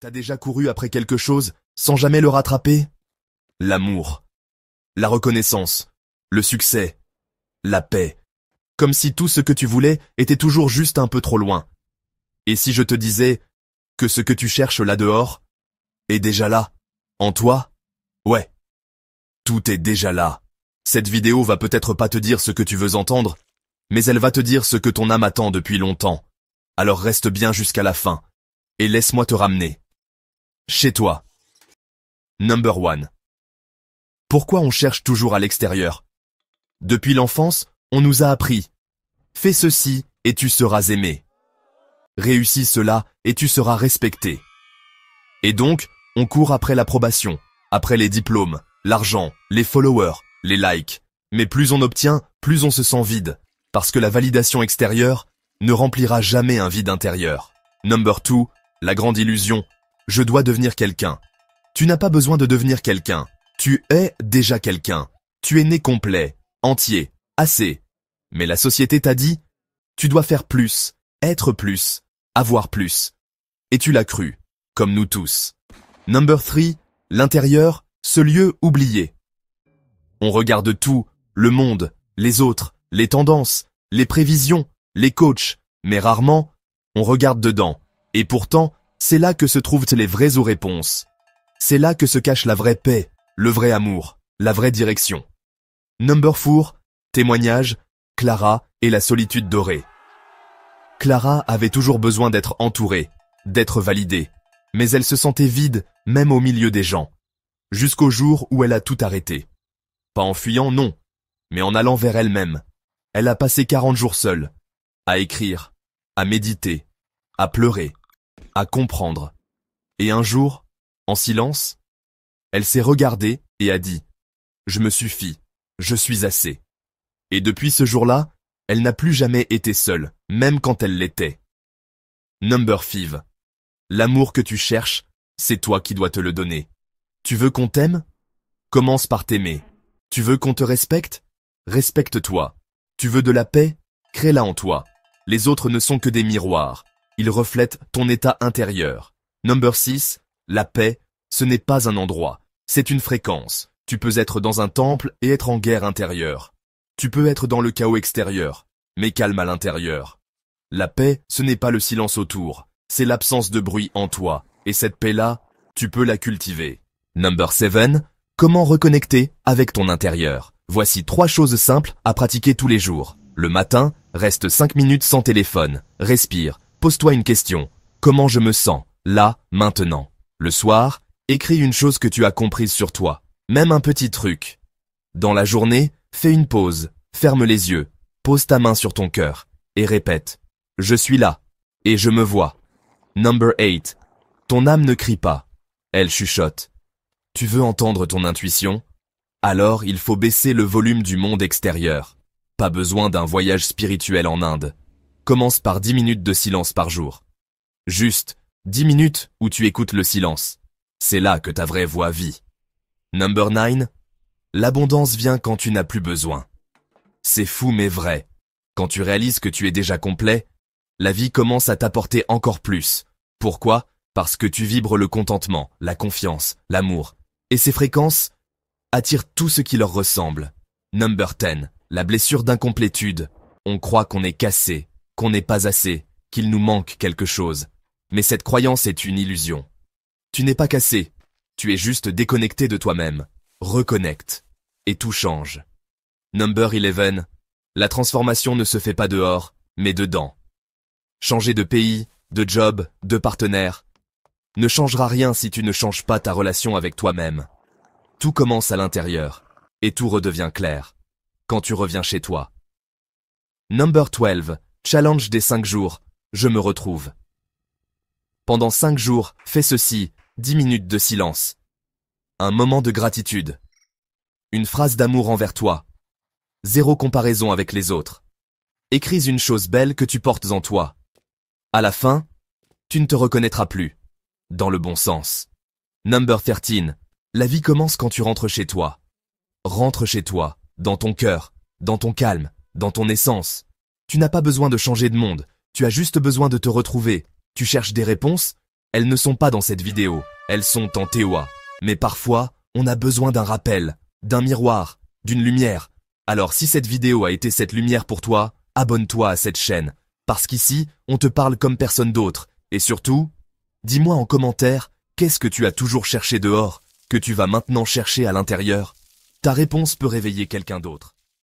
T'as déjà couru après quelque chose sans jamais le rattraper? L'amour, la reconnaissance, le succès, la paix. Comme si tout ce que tu voulais était toujours juste un peu trop loin. Et si je te disais que ce que tu cherches là dehors est déjà là, en toi? Ouais, tout est déjà là. Cette vidéo va peut-être pas te dire ce que tu veux entendre, mais elle va te dire ce que ton âme attend depuis longtemps. Alors reste bien jusqu'à la fin, et laisse-moi te ramener. Chez toi. Number 1. Pourquoi on cherche toujours à l'extérieur? Depuis l'enfance, on nous a appris. Fais ceci et tu seras aimé. Réussis cela et tu seras respecté. Et donc, on court après l'approbation, après les diplômes, l'argent, les followers, les likes. Mais plus on obtient, plus on se sent vide, parce que la validation extérieure ne remplira jamais un vide intérieur. Number 2, la grande illusion. Je dois devenir quelqu'un. Tu n'as pas besoin de devenir quelqu'un. Tu es déjà quelqu'un. Tu es né complet, entier, assez. Mais la société t'a dit, tu dois faire plus, être plus, avoir plus. Et tu l'as cru, comme nous tous. Number 3, l'intérieur, ce lieu oublié. On regarde tout, le monde, les autres, les tendances, les prévisions, les coachs, mais rarement, on regarde dedans. Et pourtant, c'est là que se trouvent les vraies réponses. C'est là que se cache la vraie paix, le vrai amour, la vraie direction. Number 4, témoignage, Clara et la solitude dorée. Clara avait toujours besoin d'être entourée, d'être validée, mais elle se sentait vide même au milieu des gens, jusqu'au jour où elle a tout arrêté. Pas en fuyant, non, mais en allant vers elle-même. Elle a passé 40 jours seule, à écrire, à méditer, à pleurer, à comprendre. Et un jour, en silence, elle s'est regardée et a dit « Je me suffis, je suis assez ». Et depuis ce jour-là, elle n'a plus jamais été seule, même quand elle l'était. Number 5. L'amour que tu cherches, c'est toi qui dois te le donner. Tu veux qu'on t'aime? Commence par t'aimer. Tu veux qu'on te respecte? Respecte-toi. Tu veux de la paix? Crée-la en toi. Les autres ne sont que des miroirs. Ils reflètent ton état intérieur. Number 6. La paix, ce n'est pas un endroit. C'est une fréquence. Tu peux être dans un temple et être en guerre intérieure. Tu peux être dans le chaos extérieur, mais calme à l'intérieur. La paix, ce n'est pas le silence autour, c'est l'absence de bruit en toi, et cette paix-là, tu peux la cultiver. Number 7. Comment reconnecter avec ton intérieur? Voici 3 choses simples à pratiquer tous les jours. Le matin, reste 5 minutes sans téléphone. Respire, pose-toi une question. Comment je me sens, là, maintenant? Le soir, écris une chose que tu as comprise sur toi, même un petit truc. Dans la journée, fais une pause, ferme les yeux, pose ta main sur ton cœur, et répète « Je suis là, et je me vois ». Number 8. Ton âme ne crie pas, elle chuchote. Tu veux entendre ton intuition? Alors il faut baisser le volume du monde extérieur. Pas besoin d'un voyage spirituel en Inde. Commence par 10 minutes de silence par jour. Juste 10 minutes où tu écoutes le silence. C'est là que ta vraie voix vit. Number 9. L'abondance vient quand tu n'as plus besoin. C'est fou mais vrai. Quand tu réalises que tu es déjà complet, la vie commence à t'apporter encore plus. Pourquoi? Parce que tu vibres le contentement, la confiance, l'amour. Et ces fréquences attirent tout ce qui leur ressemble. Number 10. La blessure d'incomplétude. On croit qu'on est cassé, qu'on n'est pas assez, qu'il nous manque quelque chose. Mais cette croyance est une illusion. Tu n'es pas cassé. Tu es juste déconnecté de toi-même. Reconnecte. Et tout change. Number 11. La transformation ne se fait pas dehors, mais dedans. Changer de pays, de job, de partenaire ne changera rien si tu ne changes pas ta relation avec toi-même. Tout commence à l'intérieur, et tout redevient clair, quand tu reviens chez toi. Number 12. Challenge des 5 jours, je me retrouve. Pendant 5 jours, fais ceci, 10 minutes de silence. Un moment de gratitude. Une phrase d'amour envers toi. 0 comparaison avec les autres. Écris une chose belle que tu portes en toi. À la fin, tu ne te reconnaîtras plus. Dans le bon sens. Number 13. La vie commence quand tu rentres chez toi. Rentre chez toi, dans ton cœur, dans ton calme, dans ton essence. Tu n'as pas besoin de changer de monde, tu as juste besoin de te retrouver. Tu cherches des réponses? elles ne sont pas dans cette vidéo, elles sont en TOA. Mais parfois, on a besoin d'un rappel, d'un miroir, d'une lumière. Alors si cette vidéo a été cette lumière pour toi, abonne-toi à cette chaîne. Parce qu'ici, on te parle comme personne d'autre. Et surtout, dis-moi en commentaire, qu'est-ce que tu as toujours cherché dehors, que tu vas maintenant chercher à l'intérieur? Ta réponse peut réveiller quelqu'un d'autre.